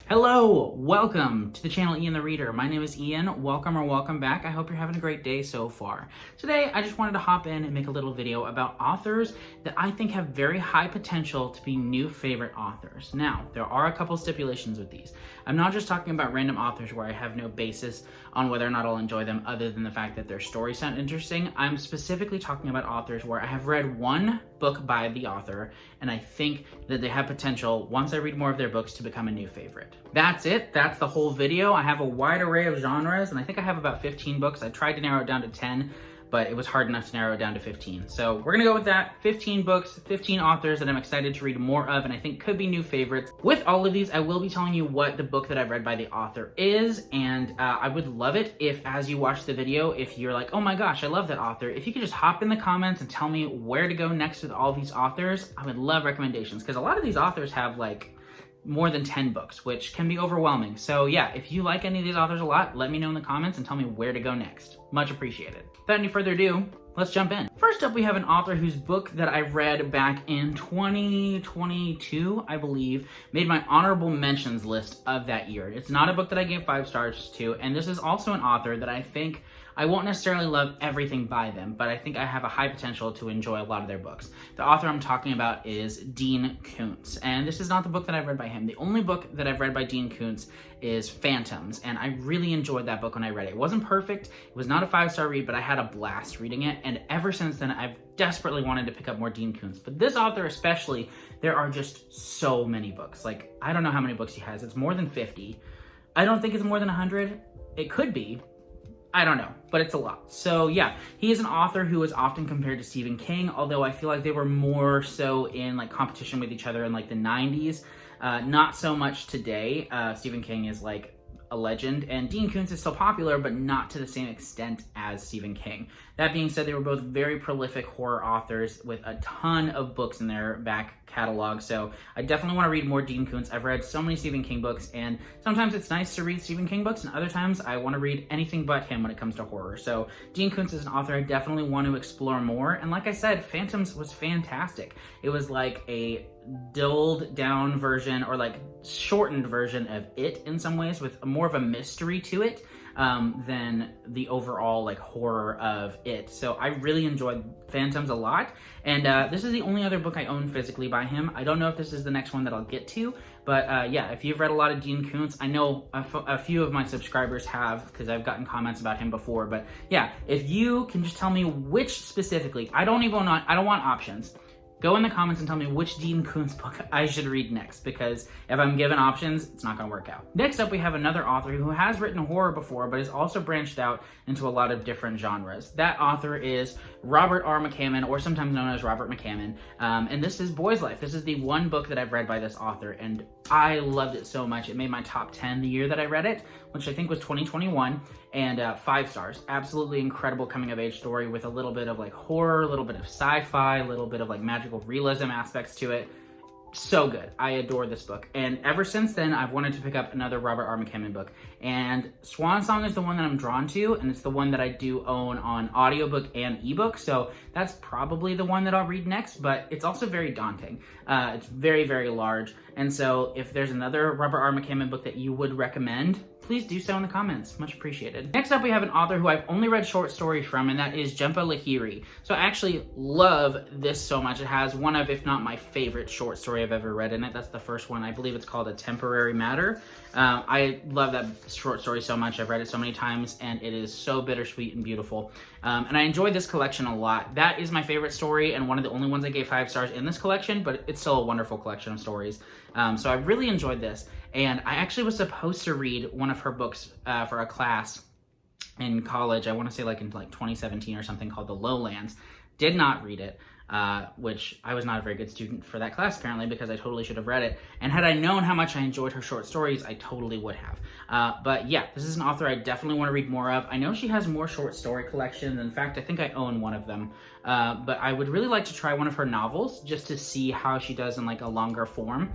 Hello, welcome to the channel Ian the Reader. My name is Ian. Welcome back. I hope you're having a great day so far. Today, I just wanted to hop in and make a little video about authors that I think have very high potential to be new favorite authors. Now, there are a couple stipulations with these. I'm not just talking about random authors where I have no basis on whether or not I'll enjoy them other than the fact that their stories sound interesting. I'm specifically talking about authors where I have read one book by the author and I think that they have potential once I read more of their books to become a new favorite. That's it. That's the whole video. I have a wide array of genres and I think I have about 15 books. I tried to narrow it down to 10, but it was hard enough to narrow it down to 15. So we're gonna go with that. 15 books, 15 authors that I'm excited to read more of and I think could be new favorites. With all of these, I will be telling you what the book that I've read by the author is, and I would love it if, as you watch the video, if you're like, oh my gosh, I love that author, if you could just hop in the comments and tell me where to go next with all these authors. I would love recommendations, because a lot of these authors have like more than 10 books, which can be overwhelming. So yeah, if you like any of these authors a lot, let me know in the comments and tell me where to go next. Much appreciated. Without any further ado, let's jump in. First up, we have an author whose book that I read back in 2022, I believe, made my honorable mentions list of that year. It's not a book that I gave 5 stars to, and this is also an author that I think I won't necessarily love everything by them, but I think I have a high potential to enjoy a lot of their books. The author I'm talking about is Dean Koontz, and this is not the book that I've read by him. The only book that I've read by Dean Koontz is Phantoms, and I really enjoyed that book when I read it. It wasn't perfect, it was not a 5-star read, but I had a blast reading it, and ever since then, I've desperately wanted to pick up more Dean Koontz. But this author especially, there are just so many books. Like, I don't know how many books he has. It's more than 50. I don't think it's more than 100. It could be. I don't know, but it's a lot. So yeah, he is an author who is often compared to Stephen King, although I feel like they were more so in like competition with each other in like the 90s. Not so much today. Stephen King is like a legend, and Dean Koontz is still popular, but not to the same extent as Stephen King. That being said, they were both very prolific horror authors with a ton of books in their back catalog, so I definitely want to read more Dean Koontz. I've read so many Stephen King books, and sometimes it's nice to read Stephen King books, and other times I want to read anything but him when it comes to horror. So Dean Koontz is an author I definitely want to explore more, and like I said, Phantoms was fantastic. It was like a dulled down version, or like shortened version of It in some ways, with more of a mystery to it than the overall like horror of It. So I really enjoyed Phantoms a lot, and this is the only other book I own physically by him. I don't know if this is the next one that I'll get to, but yeah, if you've read a lot of Dean Koontz, I know a few of my subscribers have, because I've gotten comments about him before, but yeah, if you can just tell me which specifically, I don't want options. Go in the comments and tell me which Dean Koontz book I should read next, because if I'm given options, it's not going to work out. Next up, we have another author who has written horror before, but has also branched out into a lot of different genres. That author is Robert R. McCammon, or sometimes known as Robert McCammon, and this is Boy's Life. This is the one book that I've read by this author, and I loved it so much. It made my top 10 the year that I read it, which I think was 2021, and 5 stars. Absolutely incredible coming-of-age story with a little bit of like horror, a little bit of sci-fi, a little bit of like magical realism aspects to it. So good. I adore this book. And ever since then, I've wanted to pick up another Robert R. McCammon book. And Swan Song is the one that I'm drawn to, and it's the one that I do own on audiobook and ebook. So that's probably the one that I'll read next, but it's also very daunting. It's very, very large. And so if there's another Robert R. McCammon book that you would recommend, please do so in the comments. Much appreciated. Next up, we have an author who I've only read short stories from, and that is Jhumpa Lahiri. So I actually love this so much. It has one of, if not my favorite short story I've ever read in it. That's the first one. I believe it's called A Temporary Matter. I love that short story so much. I've read it so many times, and it is so bittersweet and beautiful. And I enjoyed this collection a lot. That is my favorite story, and one of the only ones I gave 5 stars in this collection, but it's still a wonderful collection of stories. So I really enjoyed this. And I actually was supposed to read one of her books for a class in college. I want to say like in like 2017 or something, called The Lowlands. Did not read it, which I was not a very good student for that class apparently, because I totally should have read it. And had I known how much I enjoyed her short stories, I totally would have. But yeah, this is an author I definitely want to read more of. I know she has more short story collections. In fact, I think I own one of them. but I would really like to try one of her novels just to see how she does in like a longer form.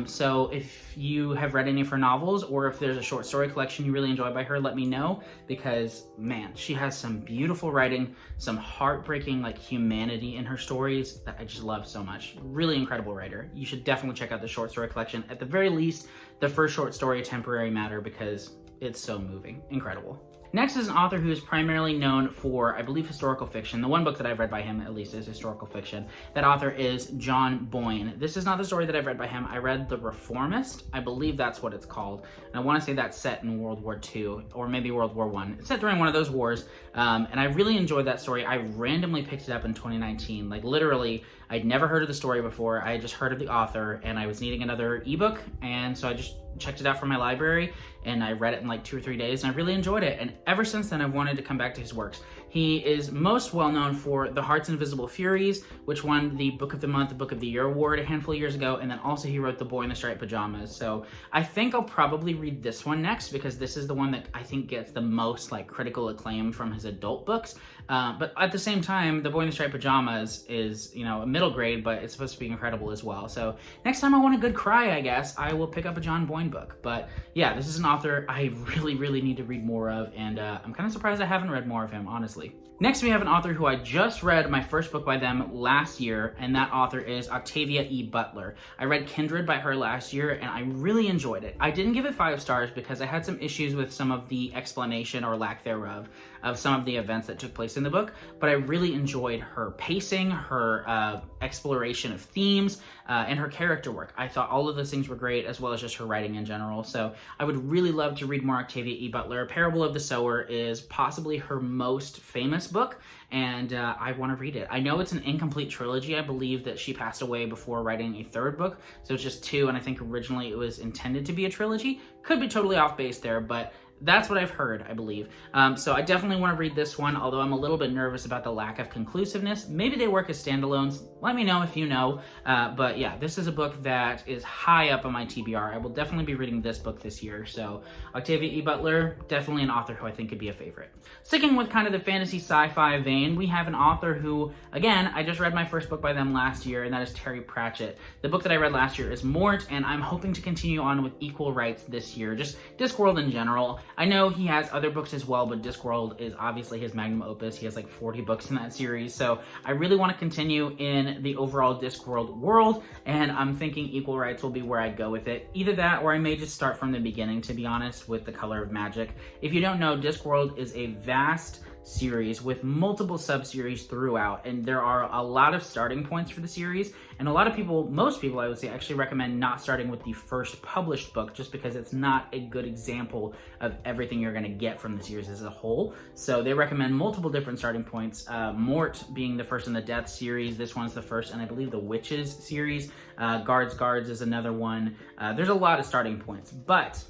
So if you have read any of her novels, or if there's a short story collection you really enjoy by her, let me know, because man, she has some beautiful writing, some heartbreaking like humanity in her stories that I just love so much. Really incredible writer. You should definitely check out the short story collection. At the very least, the first short story, Temporary Matter, because it's so moving. Incredible. Next is an author who is primarily known for, I believe, historical fiction. The one book that I've read by him, at least, is historical fiction. That author is John Boyne. This is not the story that I've read by him. I read The Reformist. I believe that's what it's called. And I want to say that's set in World War II, or maybe World War I. It's set during one of those wars, and I really enjoyed that story. I randomly picked it up in 2019. Like, literally, I'd never heard of the story before. I had just heard of the author, and I was needing another ebook, and so I just checked it out from my library, and I read it in like 2 or 3 days, and I really enjoyed it. And ever since then, I've wanted to come back to his works. He is most well known for The Heart's Invisible Furies, which won the Book of the Month, Book of the Year award a handful of years ago, and then also he wrote The Boy in the Striped Pajamas. So I think I'll probably read this one next, because this is the one that I think gets the most like critical acclaim from his adult books. But at the same time, The Boy in the Striped Pajamas is, you know, a middle grade, but it's supposed to be incredible as well. So next time I want a good cry, I guess, I will pick up a John Boyne book. But yeah, this is an author I really need to read more of, and I'm kind of surprised I haven't read more of him, honestly. Next, we have an author who I just read my first book by them last year, and that author is Octavia E. Butler. I read Kindred by her last year, and I really enjoyed it. I didn't give it 5 stars because I had some issues with some of the explanation or lack thereof of some of the events that took place in the book, but I really enjoyed her pacing, her exploration of themes, and her character work. I thought all of those things were great, as well as just her writing in general. So I would really love to read more Octavia E. Butler. Parable of the Sower is possibly her most famous book, and I want to read it. I know it's an incomplete trilogy. I believe that she passed away before writing a 3rd book, so it's just 2, and I think originally it was intended to be a trilogy. Could be totally off base there, but that's what I've heard, I believe. So I definitely want to read this one, although I'm a little bit nervous about the lack of conclusiveness. Maybe they work as standalones. Let me know if you know. But yeah, this is a book that is high up on my TBR. I will definitely be reading this book this year. So Octavia E. Butler, definitely an author who I think could be a favorite. Sticking with kind of the fantasy sci-fi vein, we have an author who, again, I just read my first book by them last year, and that is Terry Pratchett. The book that I read last year is Mort, and I'm hoping to continue on with Equal Rights this year. Just Discworld in general. I know he has other books as well, but Discworld is obviously his magnum opus. He has like 40 books in that series, so I really want to continue in the overall Discworld world, and I'm thinking Equal Rights will be where I go with it. Either that, or I may just start from the beginning, to be honest, with The Color of Magic. If you don't know, Discworld is a vast series with multiple sub-series throughout, and there are a lot of starting points for the series, and a lot of people, most people I would say, actually recommend not starting with the first published book, just because it's not a good example of everything you're going to get from the series as a whole. So they recommend multiple different starting points, Mort being the first in the Death series. This one's the first, and I believe the Witches series. Guards is another one. There's a lot of starting points, but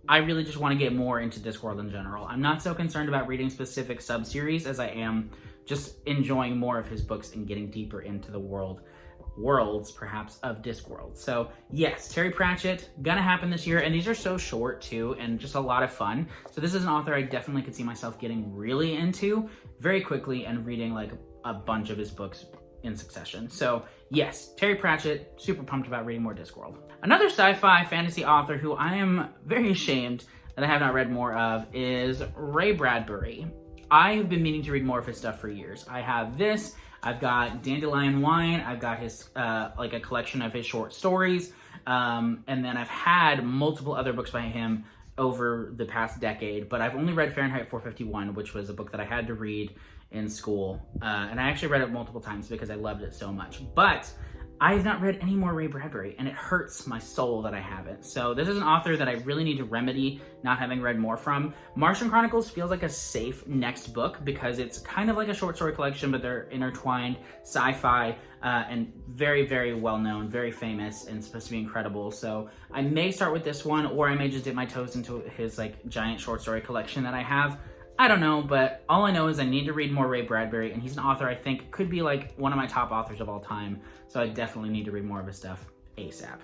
I really just want to get more into Discworld in general. I'm not so concerned about reading specific sub-series as I am just enjoying more of his books and getting deeper into the worlds perhaps of Discworld. So yes, Terry Pratchett, gonna happen this year, and these are so short too, and just a lot of fun. So this is an author I definitely could see myself getting really into very quickly and reading like a bunch of his books in succession. So yes, Terry Pratchett, super pumped about reading more Discworld. Another sci-fi fantasy author who I am very ashamed that I have not read more of is Ray Bradbury. I have been meaning to read more of his stuff for years. I have this, I've got Dandelion Wine, I've got his, like a collection of his short stories, and then I've had multiple other books by him over the past decade, but I've only read Fahrenheit 451, which was a book that I had to read in school, and I actually read it multiple times because I loved it so much. But I have not read any more Ray Bradbury, and it hurts my soul that I haven't. So this is an author that I really need to remedy not having read more from. Martian Chronicles feels like a safe next book because it's kind of like a short story collection, but they're intertwined, sci-fi, and very well known, very famous, and supposed to be incredible. So I may start with this one, or I may just dip my toes into his like giant short story collection that I have. I don't know, but all I know is I need to read more Ray Bradbury, and he's an author I think could be like one of my top authors of all time, so I definitely need to read more of his stuff ASAP.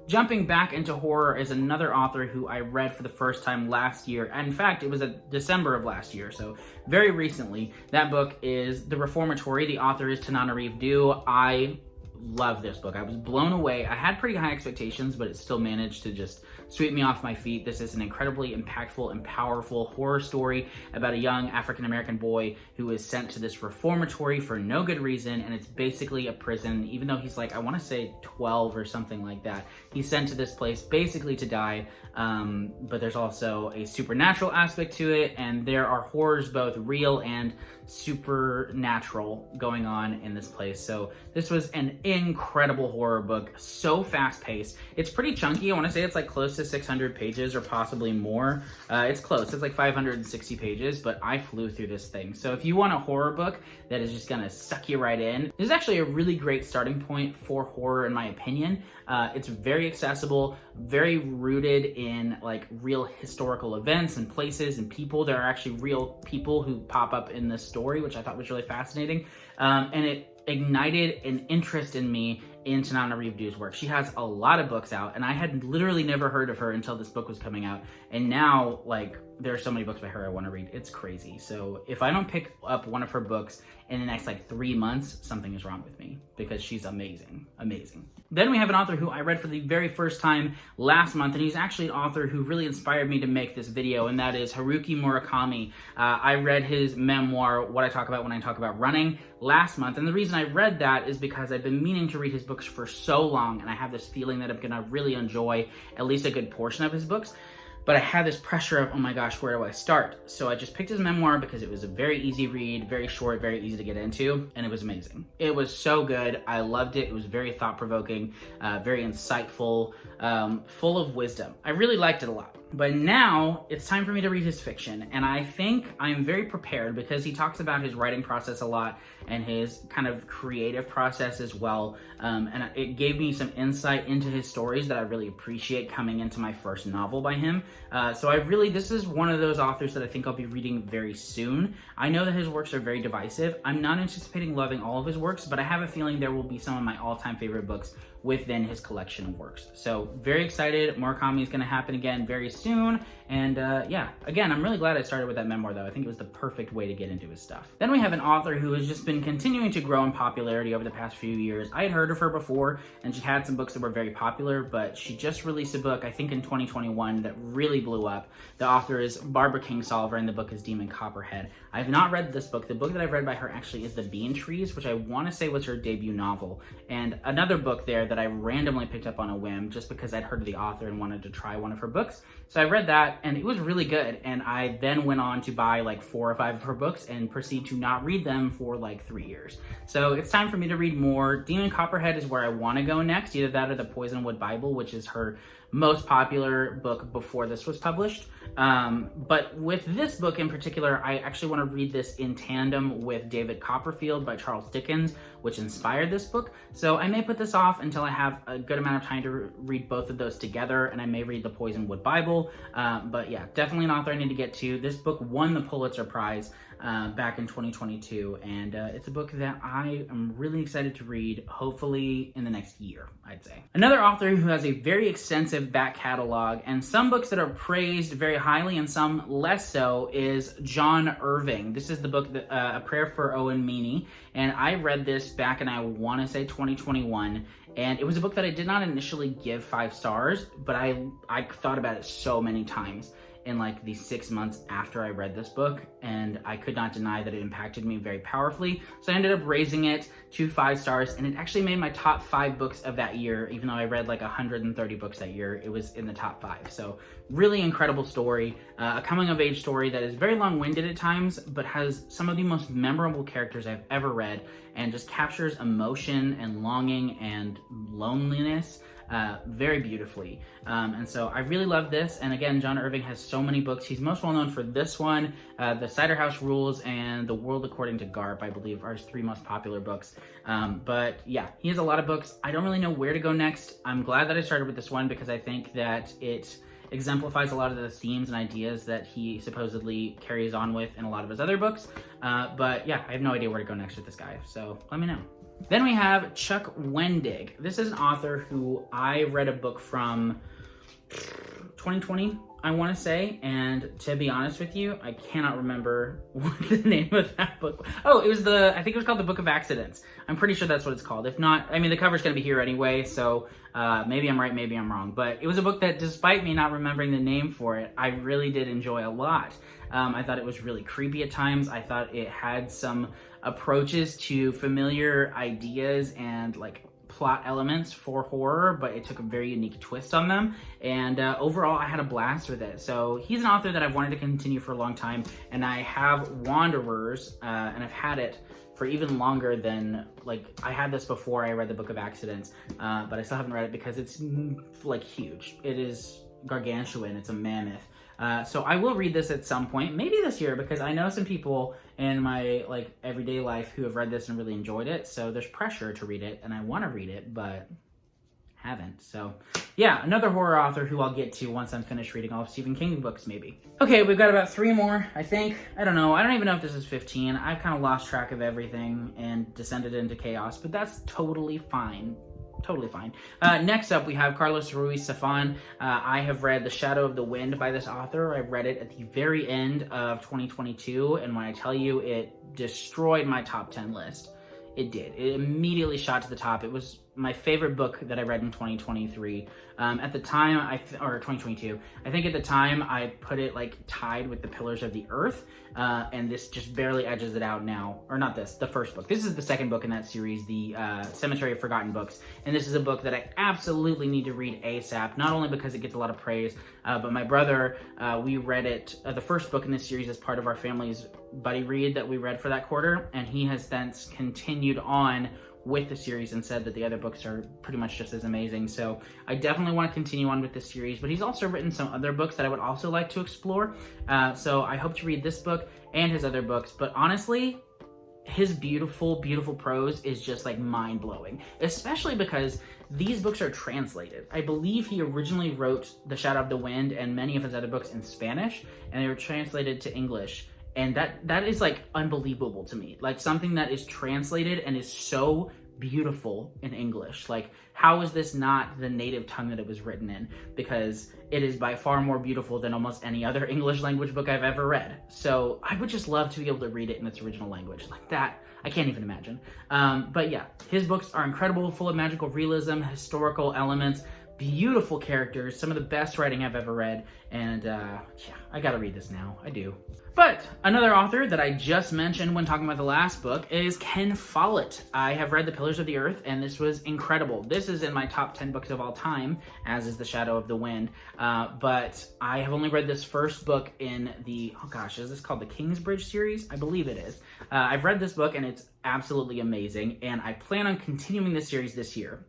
jumping back into horror is another author who I read for the first time last year. And in fact, it was December of last year, so very recently. That book is The Reformatory. The author is Tanana Revd. I love this book. I was blown away. I had pretty high expectations, but it still managed to just sweep me off my feet. This is an incredibly impactful and powerful horror story about a young African-American boy who is sent to this reformatory for no good reason, and it's basically a prison, even though he's like, I want to say 12 or something like that. He's sent to this place basically to die, but there's also a supernatural aspect to it, and there are horrors, both real and supernatural, going on in this place. So this was an incredible horror book, so fast-paced. It's pretty chunky. I want to say it's like close to 600 pages or possibly more. It's close. It's like 560 pages, but I flew through this thing. So if you want a horror book that is just gonna suck you right in, this is actually a really great starting point for horror, in my opinion. It's very accessible, very rooted in like real historical events and places and people. There are actually real people who pop up in this story, which I thought was really fascinating. And it ignited an interest in me in Tanana Revd's work. She has a lot of books out, and I had literally never heard of her until this book was coming out. And now, like, there are so many books by her I want to read. It's crazy. So if I don't pick up one of her books in the next like 3 months, something is wrong with me, because she's amazing, amazing. Then we have an author who I read for the very first time last month, and he's actually an author who really inspired me to make this video, and that is Haruki Murakami. I read his memoir, What I Talk About When I Talk About Running, last month, and the reason I read that is because I've been meaning to read his books for so long, and I have this feeling that I'm gonna really enjoy at least a good portion of his books. But I had this pressure of, oh my gosh, where do I start? So I just picked his memoir because it was a very easy read, very short, very easy to get into, and it was amazing. It was so good. I loved it. It was very thought-provoking, very insightful, full of wisdom. I really liked it a lot. But now it's time for me to read his fiction, and I think I'm very prepared because he talks about his writing process a lot and his kind of creative process as well, and it gave me some insight into his stories that I really appreciate coming into my first novel by him. So this is one of those authors that I think I'll be reading very soon. I know that his works are very divisive. I'm not anticipating loving all of his works, but I have a feeling there will be some of my all-time favorite books within his collection of works. So very excited. Murakami is going to happen again very soon. And yeah, again, I'm really glad I started with that memoir though. I think it was the perfect way to get into his stuff. Then we have an author who has just been continuing to grow in popularity over the past few years. I had heard of her before, and she had some books that were very popular, but she just released a book, I think in 2021, that really blew up. The author is Barbara Kingsolver, and the book is Demon Copperhead. I have not read this book. The book that I've read by her actually is The Bean Trees, which I want to say was her debut novel. And another book there that I randomly picked up on a whim just because I'd heard of the author and wanted to try one of her books. So I read that, and it was really good. And I then went on to buy like 4 or 5 of her books and proceed to not read them for like 3 years. So it's time for me to read more. Demon Copperhead is where I want to go next, either that or the Poisonwood Bible, which is her most popular book before this was published. But with this book in particular, I actually want to read this in tandem with David Copperfield by Charles Dickens, which inspired this book. So I may put this off until I have a good amount of time to read both of those together, and I may read the Poisonwood Bible. But yeah, definitely an author I need to get to. This book won the Pulitzer Prize back in 2022, and it's a book that I am really excited to read, hopefully in the next year, I'd say. Another author who has a very extensive back catalog, and some books that are praised very highly and some less so, is John Irving. This is the book, A Prayer for Owen Meany, and I read this back in, I want to say 2021, and it was a book that I did not initially give 5 stars, but I thought about it so many times in like the 6 months after I read this book, and I could not deny that it impacted me very powerfully. So I ended up raising it to 5 stars, and it actually made my top 5 books of that year. Even though I read like 130 books that year, it was in the top 5. So really incredible story, a coming of age story that is very long-winded at times, but has some of the most memorable characters I've ever read, and just captures emotion and longing and loneliness very beautifully. And so I really love this. And again, John Irving has so many books. He's most well known for this one, The Cider House Rules, and The World According to Garp, I believe, are his 3 most popular books. But yeah, he has a lot of books. I don't really know where to go next. I'm glad that I started with this one because I think that it exemplifies a lot of the themes and ideas that he supposedly carries on with in a lot of his other books. But yeah, I have no idea where to go next with this guy, so let me know. Then we have Chuck Wendig. This is an author who I read a book from 2020, I want to say, and to be honest with you, I cannot remember what the name of that book was. Oh, I think it was called The Book of Accidents. I'm pretty sure that's what it's called. If not, I mean, the cover's going to be here anyway, so maybe I'm right, maybe I'm wrong. But it was a book that, despite me not remembering the name for it, I really did enjoy a lot. I thought it was really creepy at times. I thought it had some approaches to familiar ideas and like plot elements for horror, but it took a very unique twist on them, and overall I had a blast with it. So he's an author that I've wanted to continue for a long time, and I have Wanderers, and I've had it for even longer than, like, I had this before I read The Book of Accidents, but I still haven't read it because it's like huge. It is gargantuan, it's a mammoth. So I will read this at some point, maybe this year, because I know some people in my like everyday life who have read this and really enjoyed it. So there's pressure to read it, and I want to read it, but haven't. So yeah, another horror author who I'll get to once I'm finished reading all of Stephen King books, maybe. Okay, we've got about 3 more, I think. I don't know. I don't even know if this is 15. I've kind of lost track of everything and descended into chaos, but that's totally fine. Totally fine. Next up, we have Carlos Ruiz Zafón. I have read The Shadow of the Wind by this author. I read it at the very end of 2022, and when I tell you it destroyed my top 10 list, it did. It immediately shot to the top. It was my favorite book that I read in 2023. At the time, or 2022, I think at the time I put it like tied with The Pillars of the Earth, and this just barely edges it out now. Or not this, the first book. This is the second book in that series, the Cemetery of Forgotten Books, and this is a book that I absolutely need to read ASAP, not only because it gets a lot of praise, but my brother, we read it, the first book in this series as part of our family's buddy read that we read for that quarter, and he has since continued on with the series and said that the other books are pretty much just as amazing. So I definitely want to continue on with this series, but he's also written some other books that I would also like to explore. So I hope to read this book and his other books, but honestly, his beautiful, beautiful prose is just like mind-blowing, especially because these books are translated. I believe he originally wrote The Shadow of the Wind and many of his other books in Spanish, and they were translated to English. And that is like unbelievable to me. Like something that is translated and is so beautiful in English. Like, how is this not the native tongue that it was written in? Because it is by far more beautiful than almost any other English language book I've ever read. So I would just love to be able to read it in its original language. Like that, I can't even imagine. But yeah, his books are incredible, full of magical realism, historical elements, beautiful characters, some of the best writing I've ever read, and yeah, I gotta read this now. I do. But another author that I just mentioned when talking about the last book is Ken Follett. I have read The Pillars of the Earth, and this was incredible. This is in my top 10 books of all time, as is The Shadow of the Wind. But I have only read this first book in the, oh gosh, is this called the Kingsbridge series? I believe it is. I've read this book, and it's absolutely amazing, and I plan on continuing this series this year.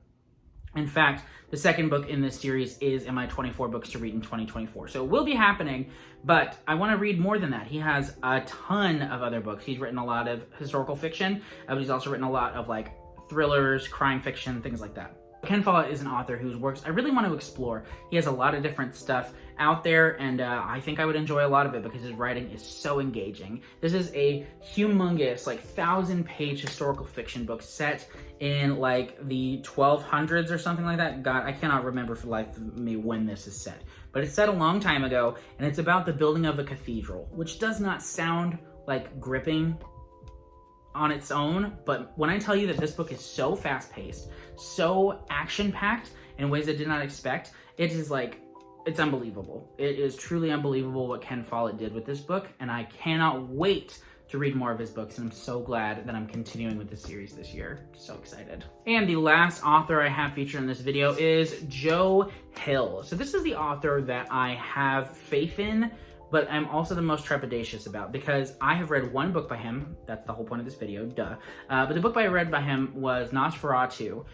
In fact, the second book in this series is in my 24 books to read in 2024. So it will be happening, but I want to read more than that. He has a ton of other books. He's written a lot of historical fiction, but he's also written a lot of like thrillers, crime fiction, things like that. Ken Follett is an author whose works I really want to explore. He has a lot of different stuff out there, and I think I would enjoy a lot of it because his writing is so engaging. This is a humongous, like 1,000-page historical fiction book set in like the 1200s or something like that. God, I cannot remember for the life of me when this is set, but it's set a long time ago, and it's about the building of a cathedral, which does not sound like gripping on its own, but when I tell you that this book is so fast-paced, so action-packed in ways I did not expect, it is like, it's unbelievable. It is truly unbelievable what Ken Follett did with this book, and I cannot wait to read more of his books, and I'm so glad that I'm continuing with this series this year. So excited. And the last author I have featured in this video is Joe Hill. So this is the author that I have faith in, but I'm also the most trepidatious about, because I have read one book by him. That's the whole point of this video, duh. But the book I read by him was Nosferatu,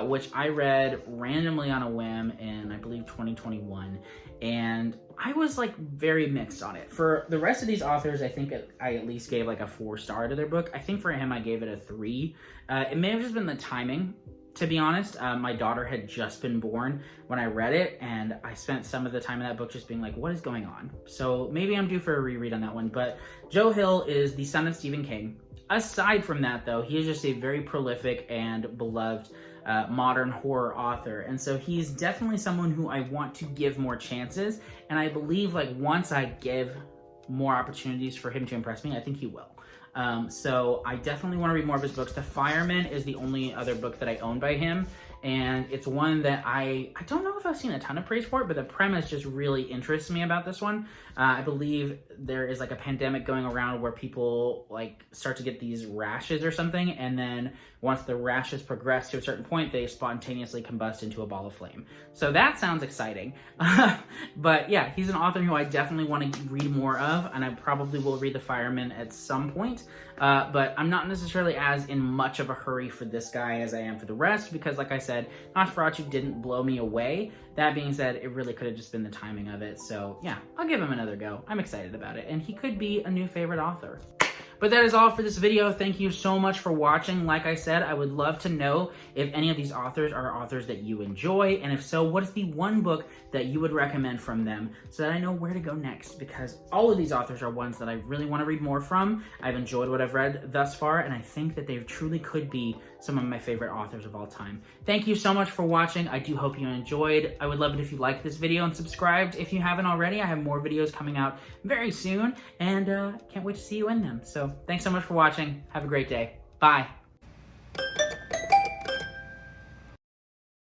which I read randomly on a whim in, I believe, 2021. And I was like very mixed on it. For the rest of these authors, I think I at least gave like a 4-star to their book. I think for him, I gave it a 3. It may have just been the timing to be honest. My daughter had just been born when I read it, and I spent some of the time in that book just being like, what is going on? So maybe I'm due for a reread on that one. But Joe Hill is the son of Stephen King. Aside from that, though, he is just a very prolific and beloved modern horror author. And so he's definitely someone who I want to give more chances. And I believe, like, once I give more opportunities for him to impress me, I think he will. So I definitely want to read more of his books. The Fireman is the only other book that I own by him, and it's one that I don't know if I've seen a ton of praise for it, but the premise just really interests me about this one. I believe there is like a pandemic going around where people like start to get these rashes or something, and then once the rashes progress to a certain point, they spontaneously combust into a ball of flame. So that sounds exciting. But yeah, he's an author who I definitely want to read more of, and I probably will read The Fireman at some point. But I'm not necessarily as in much of a hurry for this guy as I am for the rest, because like I said, Nosferatu didn't blow me away. That being said, it really could have just been the timing of it. So yeah, I'll give him another go. I'm excited about it, and he could be a new favorite author. But that is all for this video. Thank you so much for watching. Like I said, I would love to know if any of these authors are authors that you enjoy, and if so, what is the one book that you would recommend from them so that I know where to go next, because all of these authors are ones that I really want to read more from. I've enjoyed what I've read thus far, and I think that they truly could be some of my favorite authors of all time. Thank you so much for watching. I do hope you enjoyed. I would love it if you liked this video and subscribed if you haven't already. I have more videos coming out very soon, and can't wait to see you in them. So thanks so much for watching. Have a great day. Bye.